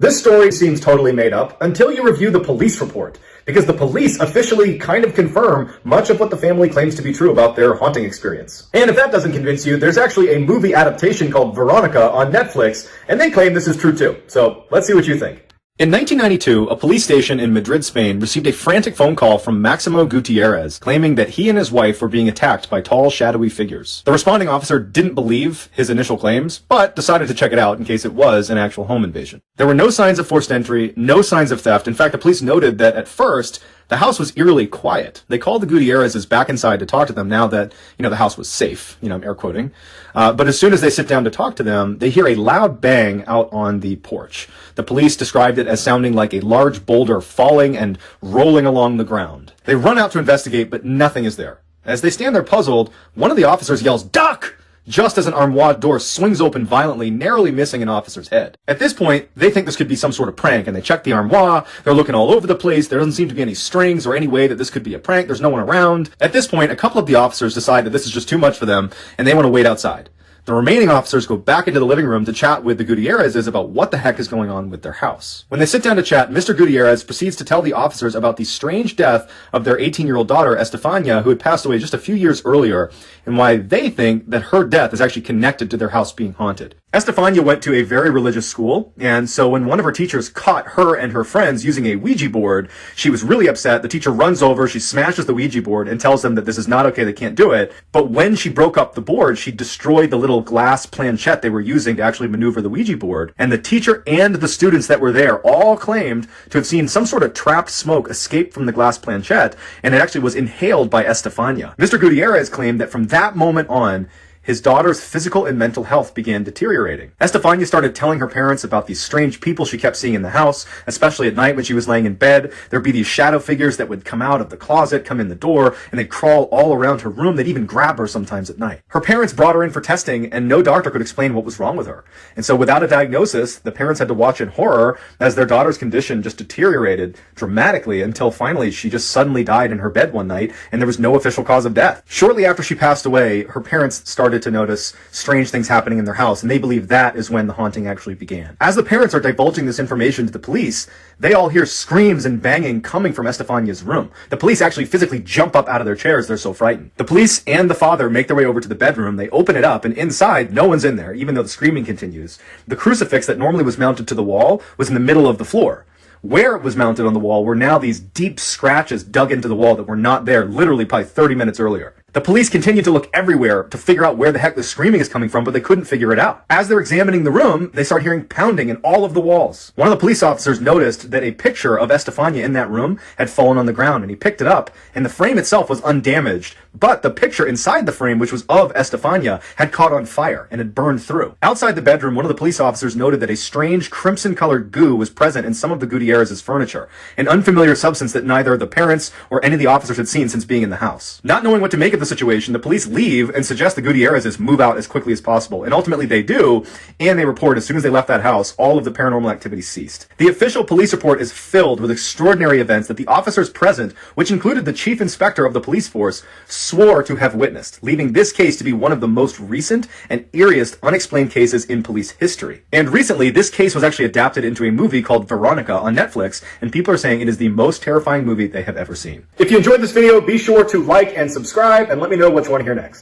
This story seems totally made up until you review the police report, because the police officially kind of confirm much of what the family claims to be true about their haunting experience. And if that doesn't convince you, there's actually a movie adaptation called Veronica on Netflix, and they claim this is true too. So let's see what you think. In 1992, a police station in Madrid, Spain received a frantic phone call from Maximo Gutierrez claiming that he and his wife were being attacked by tall, shadowy figures. The responding officer didn't believe his initial claims, but decided to check it out in case it was an actual home invasion. There were no signs of forced entry, no signs of theft. In fact, the police noted that at first, the house was eerily quiet. They called the Gutierrezes back inside to talk to them now that, the house was safe. I'm air quoting. But as soon as they sit down to talk to them, they hear a loud bang out on the porch. The police described it as sounding like a large boulder falling and rolling along the ground. They run out to investigate, but nothing is there. As they stand there puzzled, one of the officers yells, "Duck!" just as an armoire door swings open violently, narrowly missing an officer's head. At this point, they think this could be some sort of prank, and they check the armoire. They're looking all over the place. There doesn't seem to be any strings or any way that this could be a prank. There's no one around. At this point, a couple of the officers decide that this is just too much for them, and they want to wait outside. The remaining officers go back into the living room to chat with the Gutierrezes about what the heck is going on with their house. When they sit down to chat, Mr. Gutierrez proceeds to tell the officers about the strange death of their 18-year-old daughter, Estefania, who had passed away just a few years earlier, and why they think that her death is actually connected to their house being haunted. Estefania went to a very religious school, and so when one of her teachers caught her and her friends using a Ouija board, she was really upset. The teacher runs over, she smashes the Ouija board and tells them that this is not okay, they can't do it. But when she broke up the board, she destroyed the little glass planchette they were using to actually maneuver the Ouija board. And the teacher and the students that were there all claimed to have seen some sort of trapped smoke escape from the glass planchette, and it actually was inhaled by Estefania. Mr. Gutierrez claimed that from that moment on, his daughter's physical and mental health began deteriorating. Estefania started telling her parents about these strange people she kept seeing in the house, especially at night when she was laying in bed. There'd be these shadow figures that would come out of the closet, come in the door, and they'd crawl all around her room. They'd even grab her sometimes at night. Her parents brought her in for testing, and no doctor could explain what was wrong with her. And so without a diagnosis, the parents had to watch in horror as their daughter's condition just deteriorated dramatically until finally she just suddenly died in her bed one night, and there was no official cause of death. Shortly after she passed away, her parents started to notice strange things happening in their house, and they believe that is when the haunting actually began. As the parents are divulging this information to the police, they all hear screams and banging coming from Estefania's room. The police actually physically jump up out of their chairs, they're so frightened. The police and the father make their way over to the bedroom, they open it up, and inside, no one's in there, even though the screaming continues. The crucifix that normally was mounted to the wall was in the middle of the floor. Where it was mounted on the wall were now these deep scratches dug into the wall that were not there literally probably 30 minutes earlier. The police continued to look everywhere to figure out where the heck the screaming is coming from, but they couldn't figure it out. As they're examining the room, they start hearing pounding in all of the walls. One of the police officers noticed that a picture of Estefania in that room had fallen on the ground, and he picked it up, and the frame itself was undamaged, but the picture inside the frame, which was of Estefania, had caught on fire and had burned through. Outside the bedroom, one of the police officers noted that a strange crimson-colored goo was present in some of the Gutierrez's furniture, an unfamiliar substance that neither the parents or any of the officers had seen since being in the house. Not knowing what to make of the situation, the police leave and suggest the Gutierrezes move out as quickly as possible, and ultimately they do, and they report as soon as they left that house, all of the paranormal activity ceased. The official police report is filled with extraordinary events that the officers present, which included the chief inspector of the police force, swore to have witnessed, leaving this case to be one of the most recent and eeriest unexplained cases in police history. And recently, this case was actually adapted into a movie called Veronica on Netflix, and people are saying it is the most terrifying movie they have ever seen. If you enjoyed this video, be sure to like and subscribe, and let me know what you want to hear next.